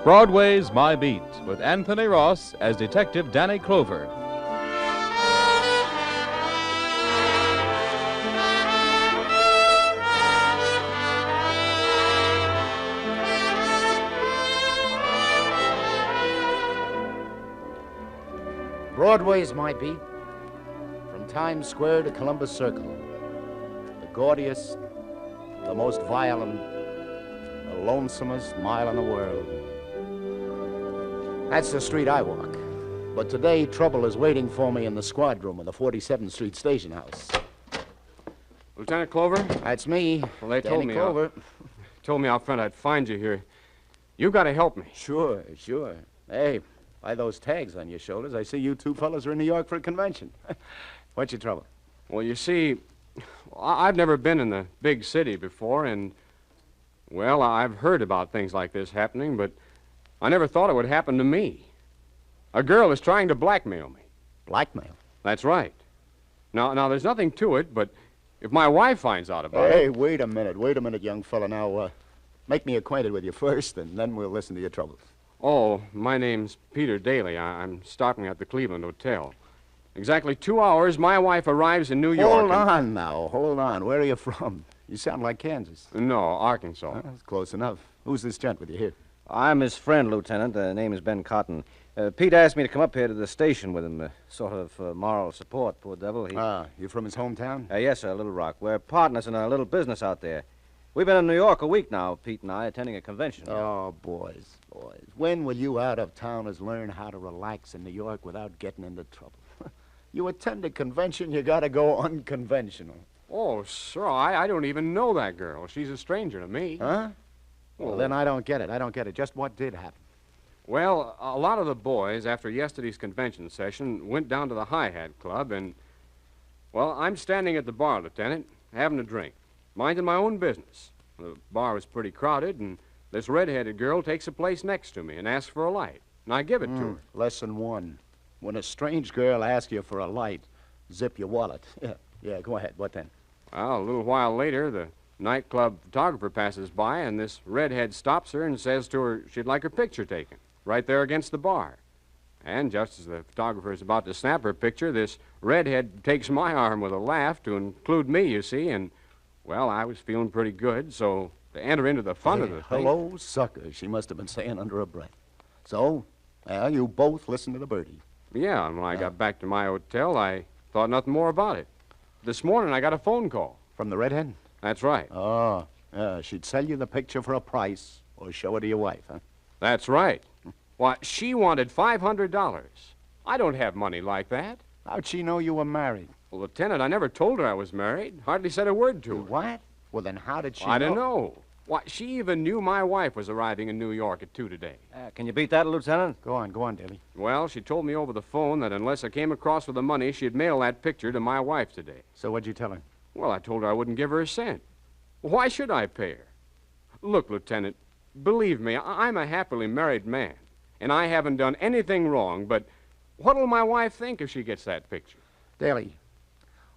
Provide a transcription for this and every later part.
Broadway's My Beat, with Anthony Ross as Detective Danny Clover. Broadway's My Beat, from Times Square to Columbus Circle. The gaudiest, the most violent, the lonesomest mile in the world. That's the street I walk. But today, trouble is waiting for me in the squad room of the 47th Street Station House. Lieutenant Clover? That's me. Well, they Danny told me Clover. out front I'd find you here. You got to help me. Sure. Hey, by those tags on your shoulders, I see you two fellas are in New York for a convention. What's your trouble? Well, you see, I've never been in the big city before, and, well, I've heard about things like this happening, but I never thought it would happen to me. A girl is trying to blackmail me. Blackmail? That's right. Now, there's nothing to it, but if my wife finds out about it... Hey, wait a minute, young fella. Now, make me acquainted with you first, and then we'll listen to your troubles. Oh, my name's Peter Daly. I'm stopping at the Cleveland Hotel. Exactly 2 hours, my wife arrives in New York. Hold on. Where are you from? You sound like Kansas. No, Arkansas. That's close enough. Who's this gent with you here? I'm his friend, Lieutenant. Name is Ben Cotton. Pete asked me to come up here to the station with him, sort of moral support, poor devil. You from his hometown? Yes, sir, Little Rock. We're partners in a little business out there. We've been in New York a week now, Pete and I, attending a convention. Oh, boys. When will you out-of-towners learn how to relax in New York without getting into trouble? You attend a convention, you gotta go unconventional. Oh, sir, I don't even know that girl. She's a stranger to me. Huh? Well, then I don't get it. Just what did happen? Well, a lot of the boys, after yesterday's convention session, went down to the Hi-Hat Club and... Well, I'm standing at the bar, Lieutenant, having a drink, minding my own business. The bar was pretty crowded, and this red-headed girl takes a place next to me and asks for a light, and I give it to her. Lesson one. When a strange girl asks you for a light, zip your wallet. Yeah, go ahead. What then? Well, a little while later, the nightclub photographer passes by, and this redhead stops her and says to her she'd like her picture taken, right there against the bar. And just as the photographer is about to snap her picture, this redhead takes my arm with a laugh to include me, you see, and, well, I was feeling pretty good, so to enter into the fun of the thing... Hello, sucker, she must have been saying under her breath. So, well, you both listen to the birdie. Yeah, and when I got back to my hotel, I thought nothing more about it. This morning, I got a phone call. From the redhead? That's right. Oh, she'd sell you the picture for a price or show it to your wife, huh? That's right. Why, she wanted $500. I don't have money like that. How'd she know you were married? Well, Lieutenant, I never told her I was married. Hardly said a word to her. What? Well, then how did she know? I don't know. Why, she even knew my wife was arriving in New York at 2 today. Can you beat that, Lieutenant? Go on, Daly. Well, she told me over the phone that unless I came across with the money, she'd mail that picture to my wife today. So what'd you tell her? Well, I told her I wouldn't give her a cent. Why should I pay her? Look, Lieutenant, believe me, I'm a happily married man, and I haven't done anything wrong, but what'll my wife think if she gets that picture? Daly,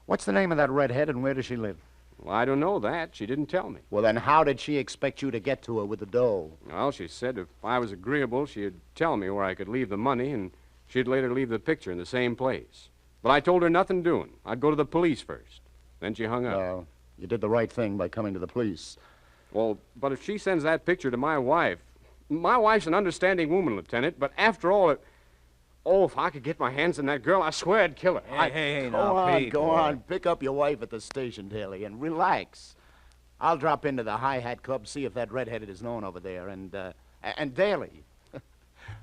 what's the name of that redhead and where does she live? Well, I don't know that. She didn't tell me. Well, then how did she expect you to get to her with the dough? Well, she said if I was agreeable, she'd tell me where I could leave the money, and she'd later leave the picture in the same place. But I told her nothing doing. I'd go to the police first. Then she hung up. Well, you did the right thing by coming to the police. Well, but if she sends that picture to my wife's an understanding woman, Lieutenant, but after all, if I could get my hands on that girl, I swear I'd kill her. Hey, Go on. Pick up your wife at the station, Daly, and relax. I'll drop into the Hi-Hat Club, see if that redheaded is known over there, and Daly,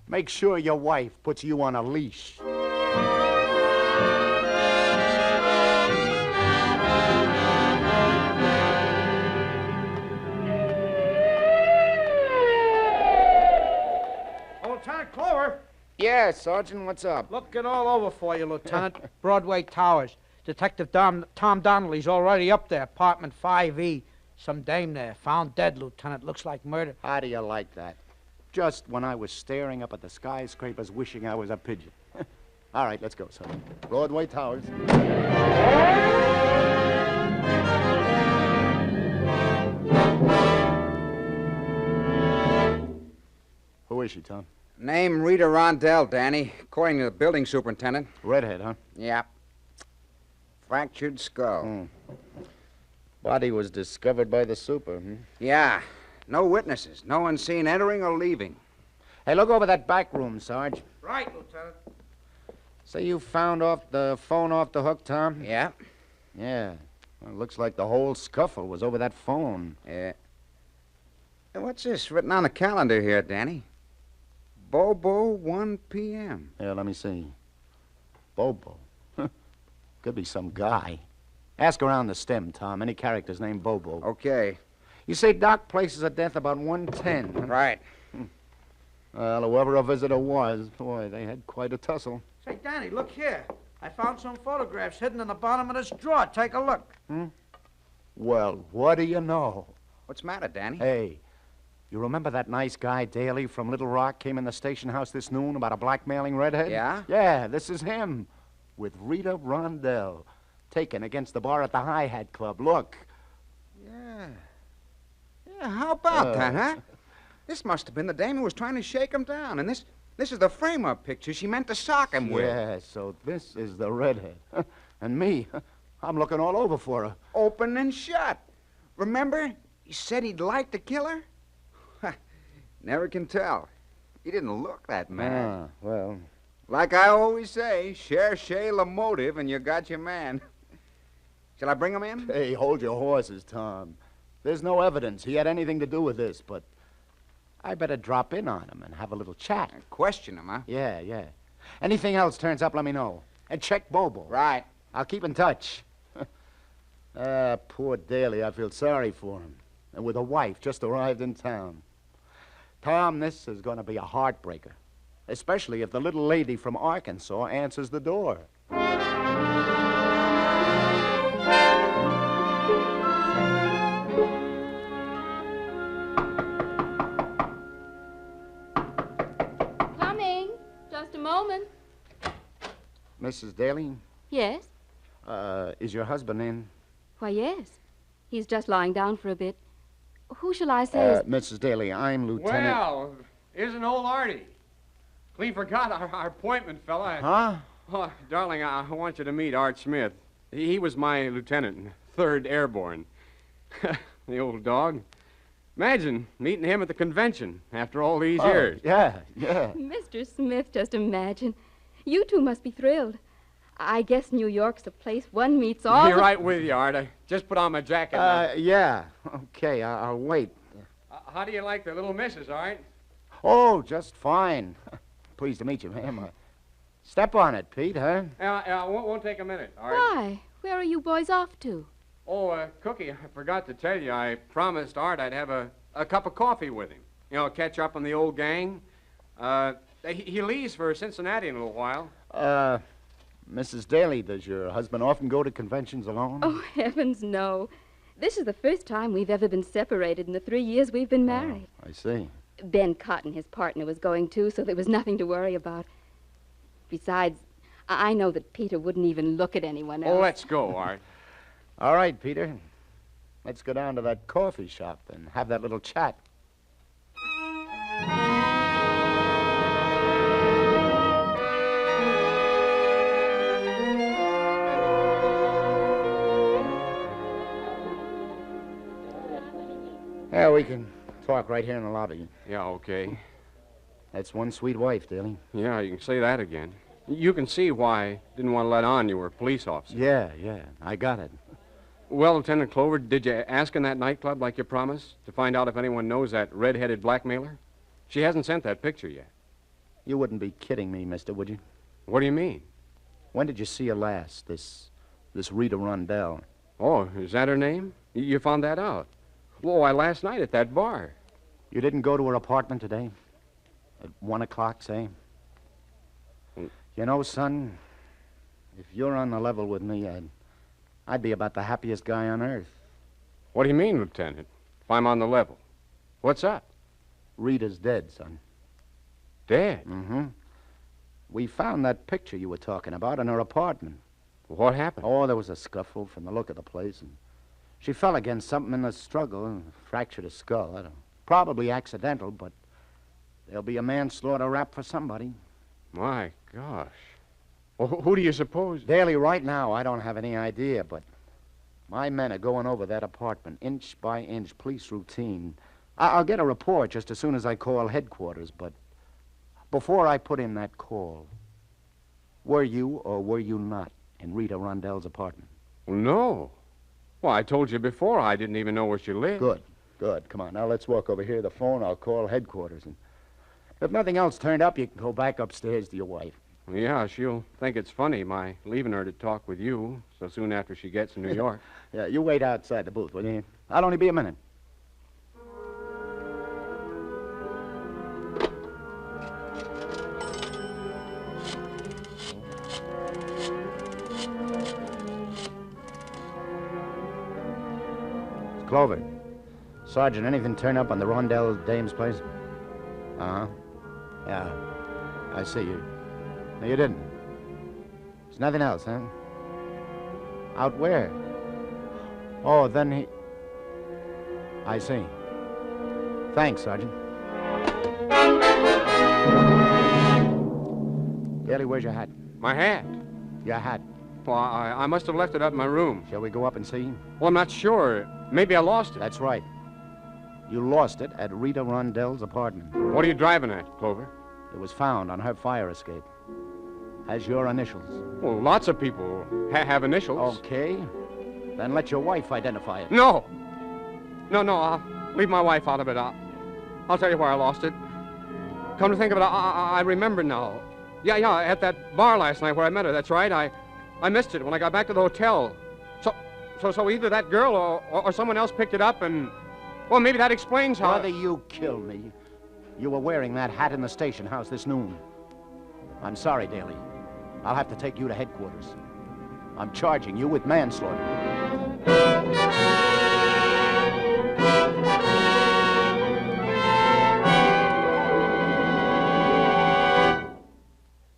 make sure your wife puts you on a leash. Lieutenant Clover. Yeah, Sergeant, what's up? Looking all over for you, Lieutenant. Broadway Towers. Detective Tom Donnelly's already up there, apartment 5E. Some dame there, found dead, Lieutenant. Looks like murder. How do you like that? Just when I was staring up at the skyscrapers wishing I was a pigeon. All right, let's go, Sergeant. Broadway Towers. Who Who is she, Tom? Name Rita Rondell, Danny, according to the building superintendent. Redhead, huh? Yep. Fractured skull. Body was discovered by the super, Yeah. No witnesses. No one seen entering or leaving. Hey, look over that back room, Sarge. Right, Lieutenant. Say you found the phone off the hook, Tom? Yeah. Yeah. Well, looks like the whole scuffle was over that phone. Yeah. Hey, what's this written on the calendar here, Danny? Bobo, 1 p.m. Yeah, let me see. Bobo. Could be some guy. Ask around the stem, Tom. Any characters named Bobo. Okay. You say Doc places a death about 1:10. Huh? Right. Well, whoever a visitor was, boy, they had quite a tussle. Say, Danny, look here. I found some photographs hidden in the bottom of this drawer. Take a look. Well, what do you know? What's the matter, Danny? Hey, you remember that nice guy, Daly, from Little Rock, came in the station house this noon about a blackmailing redhead? Yeah? Yeah, this is him. With Rita Rondell. Taken against the bar at the Hi Hat Club. Look. Yeah. Yeah, how about that, huh? This must have been the dame who was trying to shake him down. And this is the frame-up picture she meant to sock him with. Yeah, so this is the redhead. And me, I'm looking all over for her. Open and shut. Remember, he said he'd like to kill her? Never can tell. He didn't look that mad. Well. Like I always say, cherchez le motive and you got your man. Shall I bring him in? Hey, hold your horses, Tom. There's no evidence he had anything to do with this, but I better drop in on him and have a little chat. Question him, huh? Yeah. Anything else turns up, let me know. And check Bobo. Right. I'll keep in touch. Poor Daly. I feel sorry for him. And with a wife just arrived in town. Tom, this is going to be a heartbreaker. Especially if the little lady from Arkansas answers the door. Coming. Just a moment. Mrs. Daly, Yes? is your husband in? Why, yes. He's just lying down for a bit. Who shall I say is... Mrs. Daly, I'm Lieutenant... Well, isn't old Artie? Clean forgot our appointment, fella. Huh? Oh, darling, I want you to meet Art Smith. He was my lieutenant, 3rd Airborne. The old dog. Imagine meeting him at the convention after all these years. Yeah. Mr. Smith, just imagine. You two must be thrilled. I guess New York's the place one meets all Be right with you, Art. I just put on my jacket now. Yeah. Okay, I'll wait. How do you like the little missus, Art? Oh, just fine. Pleased to meet you, ma'am. Step on it, Pete, huh? Won't take a minute, Art. Why? Where are you boys off to? Oh, Cookie, I forgot to tell you. I promised Art I'd have a cup of coffee with him. You know, catch up on the old gang. He leaves for Cincinnati in a little while. Mrs. Daly, does your husband often go to conventions alone? Oh, heavens, no. This is the first time we've ever been separated in the 3 years we've been married. I see. Ben Cotton, his partner, was going too, so there was nothing to worry about. Besides, I know that Peter wouldn't even look at anyone else. Oh, let's go, Art. All right, Peter. Let's go down to that coffee shop and have that little chat. Yeah, we can talk right here in the lobby. Yeah, okay. That's one sweet wife, Daly. Yeah, you can say that again. You can see why I didn't want to let on you were a police officer. Yeah, I got it. Well, Lieutenant Clover, did you ask in that nightclub like you promised to find out if anyone knows that red-headed blackmailer? She hasn't sent that picture yet. You wouldn't be kidding me, mister, would you? What do you mean? When did you see her last, this Rita Rondell? Oh, is that her name? You found that out? Well, why, last night at that bar. You didn't go to her apartment today? At 1 o'clock, say? You know, son, if you're on the level with me, I'd be about the happiest guy on earth. What do you mean, Lieutenant? If I'm on the level? What's up? Rita's dead, son. Dead? Mm-hmm. We found that picture you were talking about in her apartment. What happened? Oh, there was a scuffle from the look of the place, and she fell against something in the struggle and fractured her skull. I don't know. Probably accidental, but There'll be a manslaughter rap for somebody. My gosh. Well, who do you suppose? Daly, right now, I don't have any idea, but my men are going over that apartment, inch by inch, police routine. I'll get a report just as soon as I call headquarters, but before I put in that call, were you or were you not in Rita Rondell's apartment? Well, no. Well, I told you before I didn't even know where she lived. Good. Come on, now let's walk over here to the phone. I'll call headquarters, and if nothing else turned up, you can go back upstairs to your wife. Yeah, she'll think it's funny, my leaving her to talk with you so soon after she gets to New York. Yeah, you wait outside the booth, will you? I'll only be a minute. Clover. Sergeant, anything turn up on the Rondell dame's place? Uh-huh. Yeah. I see you. No, you didn't. There's nothing else, huh? Out where? Oh, then he... I see. Thanks, Sergeant. Daly, where's your hat? My hat? Your hat. Well, I must have left it up in my room. Shall we go up and see? Well, I'm not sure. Maybe I lost it. That's right. You lost it at Rita Rondell's apartment. What are you driving at, Clover? It was found on her fire escape. Has your initials. Well, lots of people have initials. Okay. Then let your wife identify it. No. No, I'll leave my wife out of it. I'll tell you where I lost it. Come to think of it, I remember now. Yeah, at that bar last night where I met her. That's right. I missed it when I got back to the hotel. So either that girl or someone else picked it up and... Well, maybe that explains how... Brother, you killed me. You were wearing that hat in the station house this noon. I'm sorry, Daly. I'll have to take you to headquarters. I'm charging you with manslaughter.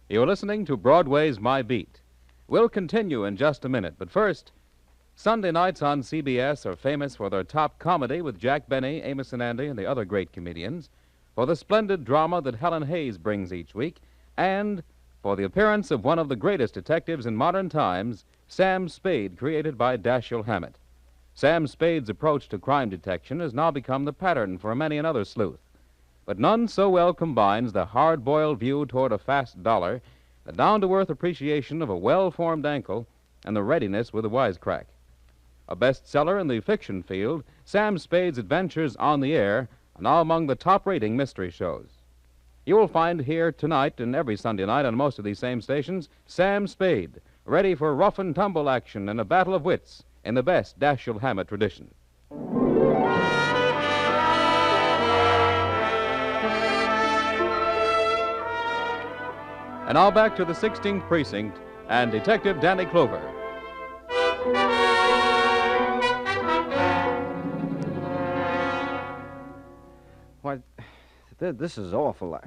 You're listening to Broadway's My Beat. We'll continue in just a minute, but first, Sunday nights on CBS are famous for their top comedy with Jack Benny, Amos and Andy, and the other great comedians, for the splendid drama that Helen Hayes brings each week, and for the appearance of one of the greatest detectives in modern times, Sam Spade, created by Dashiell Hammett. Sam Spade's approach to crime detection has now become the pattern for many another sleuth, but none so well combines the hard-boiled view toward a fast dollar, the down-to-earth appreciation of a well-formed ankle, and the readiness with a wisecrack. A bestseller in the fiction field, Sam Spade's adventures on the air are now among the top-rating mystery shows. You will find here tonight and every Sunday night on most of these same stations, Sam Spade, ready for rough-and-tumble action and a battle of wits in the best Dashiell Hammett tradition. And now back to the 16th Precinct and Detective Danny Clover. Why, this is awful.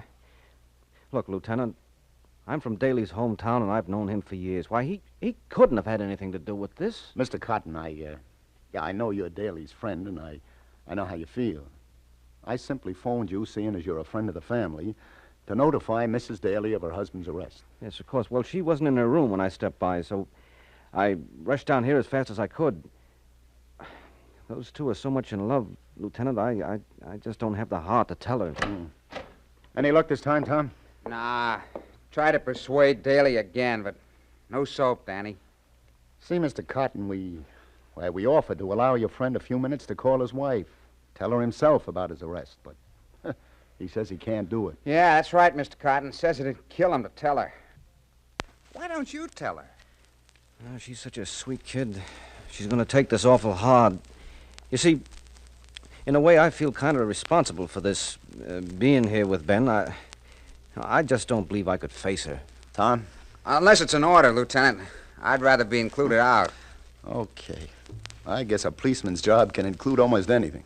Look, Lieutenant, I'm from Daly's hometown, and I've known him for years. Why, he couldn't have had anything to do with this. Mr. Cotton, I know you're Daly's friend, and I know how you feel. I simply phoned you, seeing as you're a friend of the family, to notify Mrs. Daly of her husband's arrest. Yes, of course. Well, she wasn't in her room when I stepped by, so I rushed down here as fast as I could. Those two are so much in love, Lieutenant, I just don't have the heart to tell her. Any luck this time, Tom? Nah. Try to persuade Daly again, but no soap, Danny. See, Mr. Cotton, we offered to allow your friend a few minutes to call his wife, tell her himself about his arrest, but he says he can't do it. Yeah, that's right, Mr. Cotton. Says it'd kill him to tell her. Why don't you tell her? Oh, she's such a sweet kid. She's going to take this awful hard. You see, in a way, I feel kind of responsible for this, being here with Ben. I just don't believe I could face her. Tom? Unless it's an order, Lieutenant. I'd rather be included out. Okay. I guess a policeman's job can include almost anything.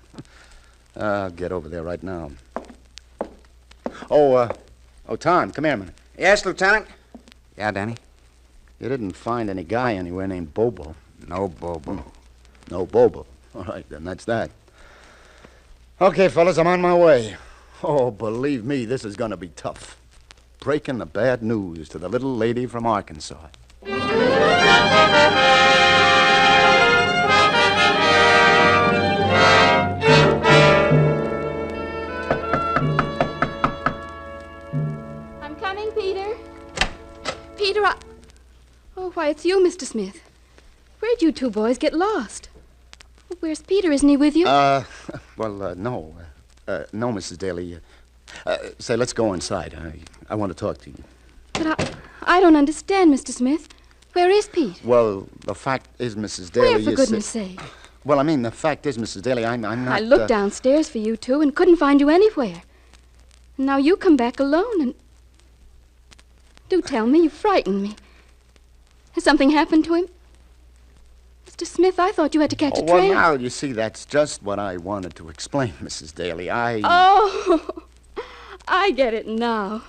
I'll get over there right now. Oh, Tom, come here a minute. Yes, Lieutenant? Yeah, Danny? You didn't find any guy anywhere named Bobo. No Bobo. No Bobo. All right, then, that's that. Okay, fellas, I'm on my way. Oh, believe me, this is going to be tough. Breaking the bad news to the little lady from Arkansas. I'm coming, Peter. Peter, Oh, why, it's you, Mr. Smith. Where'd you two boys get lost? Where's Peter? Isn't he with you? No. No, Mrs. Daly. Say, let's go inside. I want to talk to you. But I don't understand, Mr. Smith. Where is Pete? Well, the fact is, Mrs. Daly... Where, for goodness sake? Well, I mean, the fact is, Mrs. Daly, I'm not... I looked downstairs for you two and couldn't find you anywhere. And now you come back alone and... Do tell me, you frightened me. Has something happened to him? Mr. Smith, I thought you had to catch a train. Well, now, you see, that's just what I wanted to explain, Mrs. Daly. Oh, I get it now.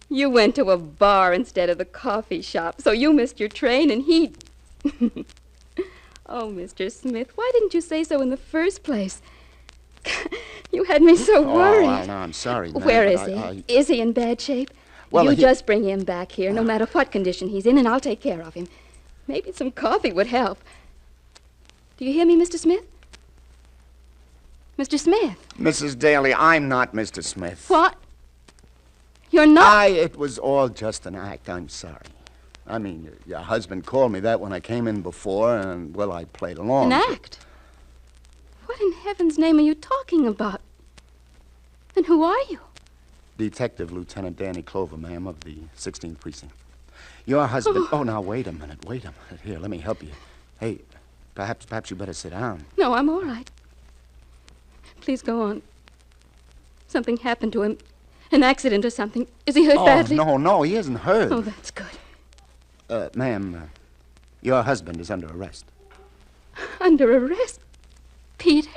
You went to a bar instead of the coffee shop, so you missed your train and he... Oh, Mr. Smith, why didn't you say so in the first place? You had me so worried. Oh, no, I'm sorry, ma'am. Where is he? Is he in bad shape? Well, you just bring him back here, no matter what condition he's in, and I'll take care of him. Maybe some coffee would help. Do you hear me, Mr. Smith? Mr. Smith? Mrs. Daly, I'm not Mr. Smith. What? You're not? It was all just an act. I'm sorry. I mean, your husband called me that when I came in before, and, well, I played along. An act? What in heaven's name are you talking about? And who are you? Detective Lieutenant Danny Clover, ma'am, of the 16th Precinct. Your husband... Oh, now, wait a minute. Here, let me help you. Hey, perhaps you better sit down. No, I'm all right. Please go on. Something happened to him. An accident or something. Is he hurt badly? No, he isn't hurt. Oh, that's good. Ma'am, your husband is under arrest. Under arrest? Peter?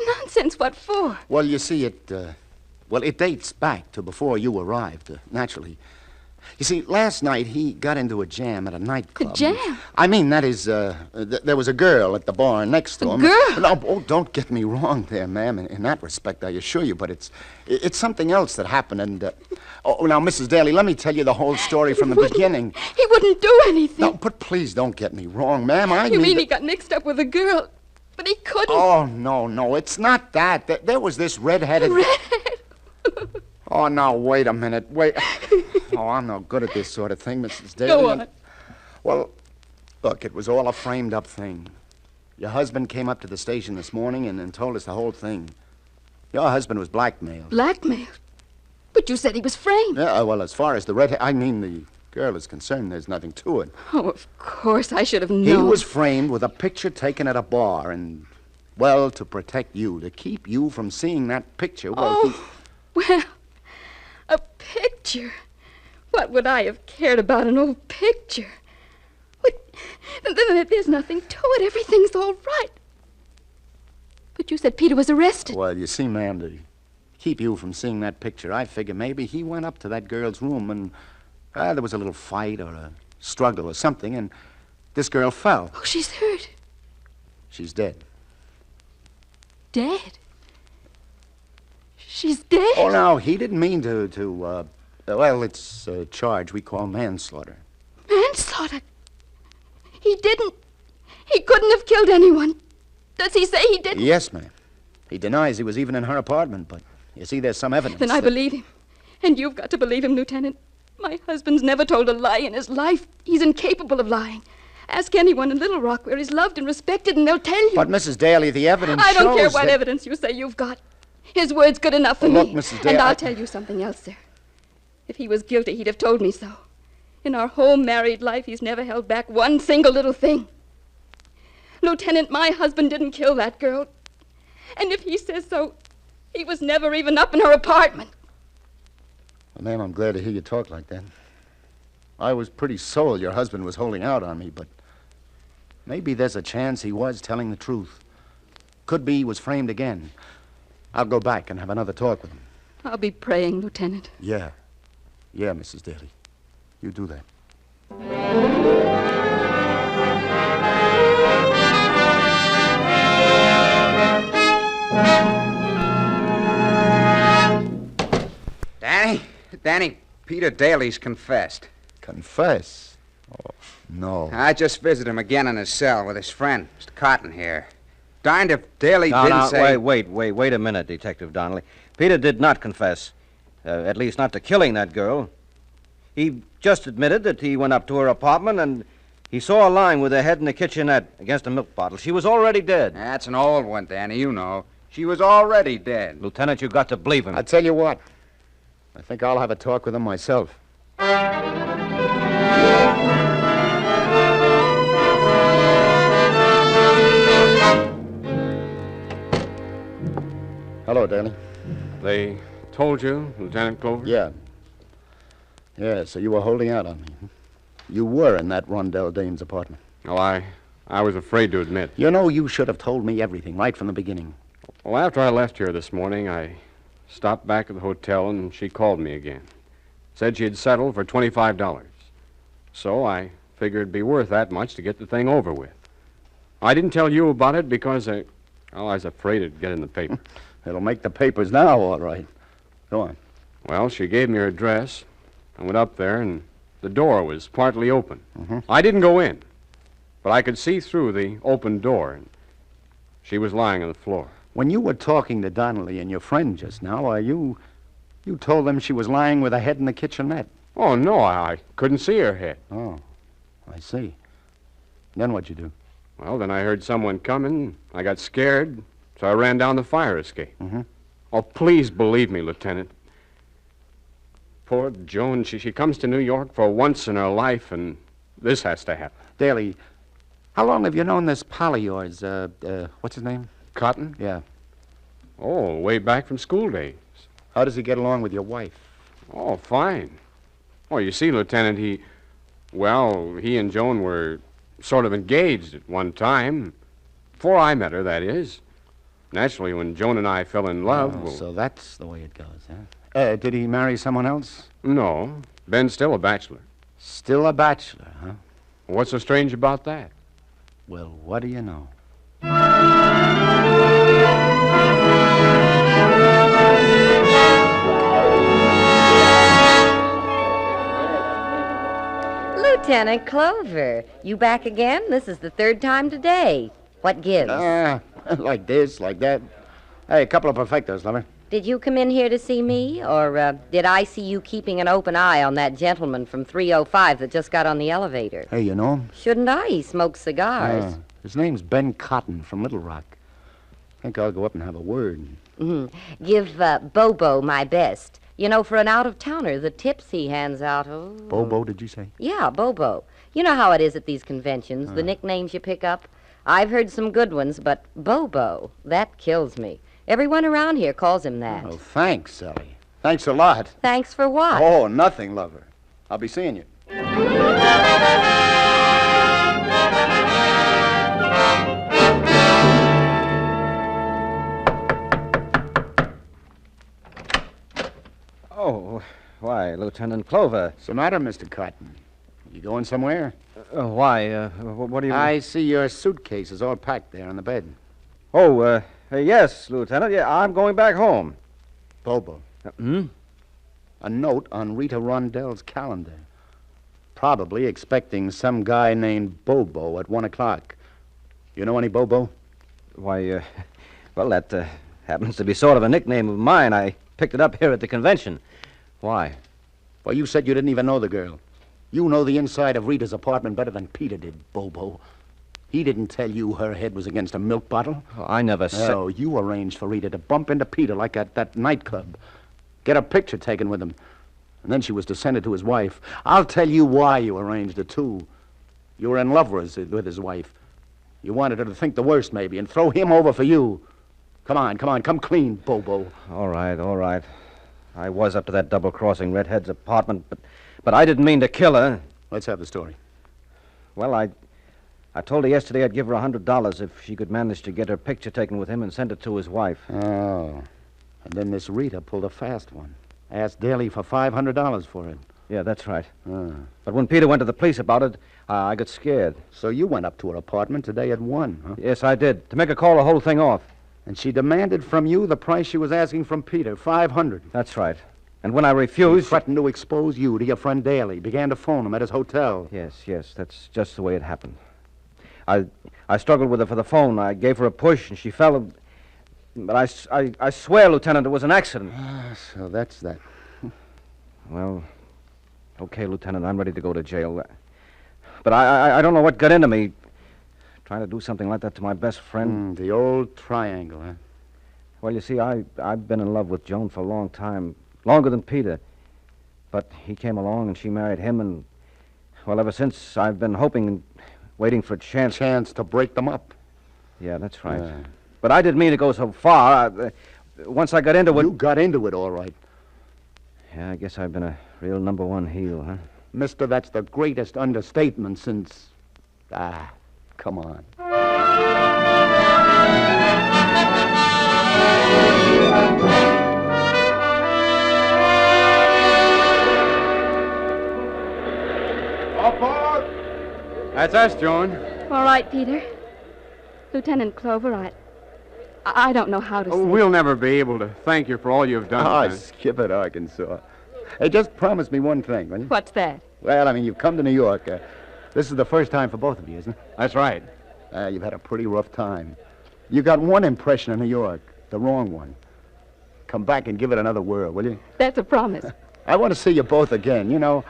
Nonsense, what for? Well, you see, it dates back to before you arrived, naturally. You see, last night he got into a jam at a nightclub. A jam? I mean, that is, there was a girl at the bar next to him. A girl? No, don't get me wrong there, ma'am. In that respect, I assure you, but it's something else that happened, and... now, Mrs. Daly, let me tell you the whole story from the beginning. He wouldn't do anything. No, but please don't get me wrong, ma'am. You mean he got mixed up with a girl, but he couldn't? Oh, no, it's not that. There was this red-headed... Oh, now, wait a minute. Oh, I'm no good at this sort of thing, Mrs. Daly. Go on. Well, look, it was all a framed-up thing. Your husband came up to the station this morning and told us the whole thing. Your husband was blackmailed. Blackmailed? But you said he was framed. Yeah, well, as far as the the girl is concerned, there's nothing to it. Oh, of course, I should have known. He was framed with a picture taken at a bar and, well, to protect you, to keep you from seeing that picture. Well, a picture? What would I have cared about an old picture? There's nothing to it. Everything's all right. But you said Peter was arrested. Well, you see, ma'am, to keep you from seeing that picture, I figure maybe he went up to that girl's room and there was a little fight or a struggle or something, and this girl fell. Oh, she's hurt. She's dead. Dead? She's dead? Oh, no, he didn't mean well, it's a charge we call manslaughter. Manslaughter? He didn't. He couldn't have killed anyone. Does he say he didn't? Yes, ma'am. He denies he was even in her apartment, but you see, there's some evidence. Then I believe him. And you've got to believe him, Lieutenant. My husband's never told a lie in his life. He's incapable of lying. Ask anyone in Little Rock where he's loved and respected, and they'll tell you. But, Mrs. Daly, the evidence I don't care shows what that... evidence you say you've got. His word's good enough for Look, me. Mrs. Daly, and I'll tell you something else, sir. If he was guilty, he'd have told me so. In our whole married life, he's never held back one single little thing. Lieutenant, my husband didn't kill that girl. And if he says so, he was never even up in her apartment. Well, ma'am, I'm glad to hear you talk like that. I was pretty sold your husband was holding out on me, but maybe there's a chance he was telling the truth. Could be he was framed again. I'll go back and have another talk with him. I'll be praying, Lieutenant. Yeah, Mrs. Daly. You do that. Danny, Peter Daly's confessed. Confess? Oh, no. I just visited him again in his cell with his friend, Mr. Cotton here. Darned if Daly didn't say... Wait a minute, Detective Donnelly. Peter did not confess. At least not to killing that girl. He just admitted that he went up to her apartment and he saw her lying with her head in the kitchenette against a milk bottle. She was already dead. That's an old one, Danny, you know. She was already dead. Lieutenant, you got to believe him. I tell you what. I think I'll have a talk with him myself. Hello, Daly. They told you, Lieutenant Clover? Yeah. Yeah, so you were holding out on me. You were in that Rondell Dane's apartment. Well, I was afraid to admit. You know, you should have told me everything right from the beginning. Well, after I left here this morning, I stopped back at the hotel and she called me again. Said she had settled for $25. So I figured it'd be worth that much to get the thing over with. I didn't tell you about it because I was afraid it'd get in the paper. It'll make the papers now, all right. Go on. Well, she gave me her address. I went up there, and the door was partly open. Mm-hmm. I didn't go in, but I could see through the open door, and she was lying on the floor. When you were talking to Donnelly and your friend just now, you told them she was lying with her head in the kitchenette. Oh, no, I couldn't see her head. Oh, I see. Then what'd you do? Well, then I heard someone coming. I got scared, so I ran down the fire escape. Mm-hmm. Oh, please believe me, Lieutenant. Poor Joan, she comes to New York for once in her life, and this has to happen. Daly, how long have you known this pal of yours? What's his name? Cotton? Yeah. Oh, way back from school days. How does he get along with your wife? Oh, fine. Oh, you see, Lieutenant, he and Joan were sort of engaged at one time. Before I met her, that is. Naturally, when Joan and I fell in love... Oh, so that's the way it goes, huh? Did he marry someone else? No. Ben's still a bachelor. Still a bachelor, huh? What's so strange about that? Well, what do you know? Lieutenant Clover, you back again? This is the third time today. What gives? Like this, like that. Hey, a couple of perfectos, lover. Did you come in here to see me, or did I see you keeping an open eye on that gentleman from 305 that just got on the elevator? Hey, you know him? Shouldn't I? He smokes cigars. His name's Ben Cotton from Little Rock. I think I'll go up and have a word. Mm-hmm. Give Bobo my best. You know, for an out-of-towner, the tips he hands out... Oh. Bobo, did you say? Yeah, Bobo. You know how it is at these conventions, the nicknames you pick up? I've heard some good ones, but Bobo, that kills me. Everyone around here calls him that. Oh, thanks, Sally. Thanks a lot. Thanks for what? Oh, nothing, lover. I'll be seeing you. Oh, why, Lieutenant Clover. What's the matter, Mr. Cotton? You going somewhere? Why? What do you... I see your suitcase is all packed there on the bed. Oh, yes, Lieutenant. Yeah, I'm going back home. Bobo. A note on Rita Rondell's calendar. Probably expecting some guy named Bobo at 1 o'clock. You know any Bobo? Why, well, that happens to be sort of a nickname of mine. I picked it up here at the convention. Why? Well, you said you didn't even know the girl. You know the inside of Rita's apartment better than Peter did, Bobo. He didn't tell you her head was against a milk bottle. Oh, I never said... No, you arranged for Rita to bump into Peter like at that nightclub. Get a picture taken with him. And then she was to send it to his wife. I'll tell you why you arranged it, too. You were in love with his wife. You wanted her to think the worst, maybe, and throw him over for you. Come on, come clean, Bobo. All right. I was up to that double-crossing redhead's apartment, but I didn't mean to kill her. Let's have the story. Well, I told her yesterday I'd give her $100 if she could manage to get her picture taken with him and send it to his wife. Oh. And then this Rita pulled a fast one. Asked Daly for $500 for it. Yeah, that's right. But when Peter went to the police about it, I got scared. So you went up to her apartment today at 1, huh? Yes, I did, to make her call the whole thing off. And she demanded from you the price she was asking from Peter, $500. That's right. And when I He refused... threatened to expose you to your friend Daly. Began to phone him at his hotel. Yes, that's just the way it happened. I struggled with her for the phone. I gave her a push, and she fell. But I swear, Lieutenant, it was an accident. So that's that. Well, okay, Lieutenant, I'm ready to go to jail. But I don't know what got into me. Trying to do something like that to my best friend. The old triangle, huh? Well, you see, I've been in love with Joan for a long time. Longer than Peter. But he came along and she married him, and, well, ever since I've been hoping and waiting for a chance. Chance to break them up. Yeah, that's right. But I didn't mean to go so far. Once I got into it... You got into it, all right. Yeah, I guess I've been a real number one heel, huh? Mister, that's the greatest understatement since... come on. That's us, Joan. All right, Peter. Lieutenant Clover, I don't know how to say. We'll never be able to thank you for all you've done. Skip it, Arkansas. Hey, just promise me one thing, will you? What's that? Well, I mean, you've come to New York. This is the first time for both of you, isn't it? That's right. You've had a pretty rough time. You got one impression of New York, the wrong one. Come back and give it another whirl, will you? That's a promise. I want to see you both again, you know.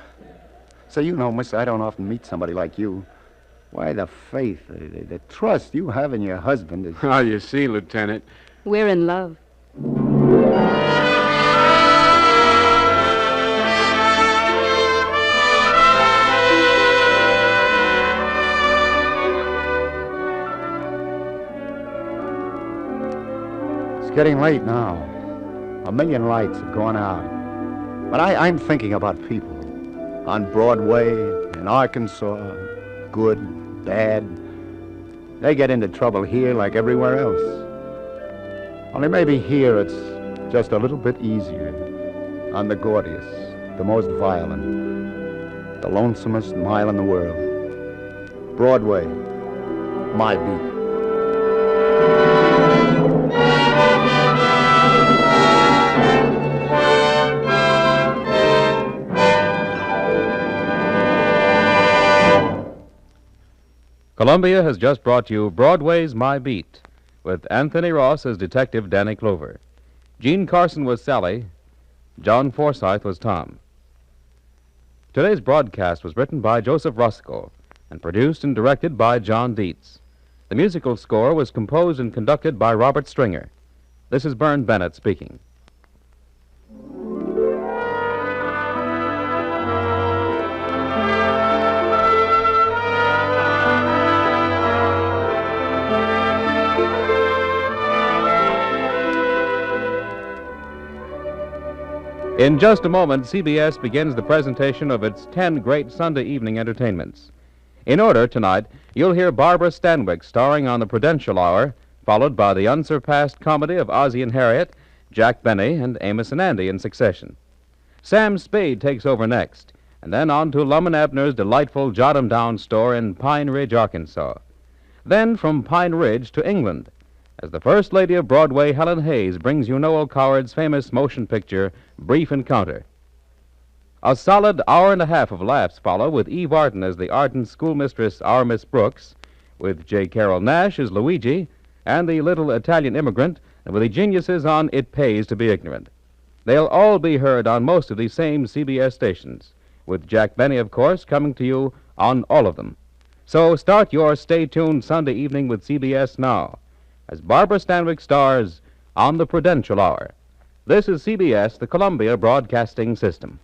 So, miss, I don't often meet somebody like you. Why, the faith, the trust you have in your husband is... Oh, you see, Lieutenant. We're in love. It's getting late now. 1 million lights have gone out. But I'm thinking about people. On Broadway, in Arkansas, good, bad. They get into trouble here like everywhere else. Only maybe here it's just a little bit easier. On the gaudiest, the most violent, the lonesomest mile in the world. Broadway, my beat. Columbia has just brought you Broadway's My Beat, with Anthony Ross as Detective Danny Clover. Gene Carson was Sally. John Forsythe was Tom. Today's broadcast was written by Joseph Roscoe and produced and directed by John Dietz. The musical score was composed and conducted by Robert Stringer. This is Bern Bennett speaking. In just a moment, CBS begins the presentation of its 10 great Sunday evening entertainments. In order, tonight, you'll hear Barbara Stanwyck starring on the Prudential Hour, followed by the unsurpassed comedy of Ozzie and Harriet, Jack Benny, and Amos and Andy in succession. Sam Spade takes over next, and then on to Lum and Abner's delightful Jot 'em Down store in Pine Ridge, Arkansas. Then from Pine Ridge to England, as the First Lady of Broadway, Helen Hayes, brings you Noel Coward's famous motion picture, Brief Encounter. A solid hour and a half of laughs follow, with Eve Arden as the ardent schoolmistress, our Miss Brooks, with J. Carroll Nash as Luigi, and the little Italian immigrant, with the geniuses on It Pays to Be Ignorant. They'll all be heard on most of these same CBS stations, with Jack Benny, of course, coming to you on all of them. So start your stay-tuned Sunday evening with CBS now, as Barbara Stanwyck stars on the Prudential Hour. This is CBS, the Columbia Broadcasting System.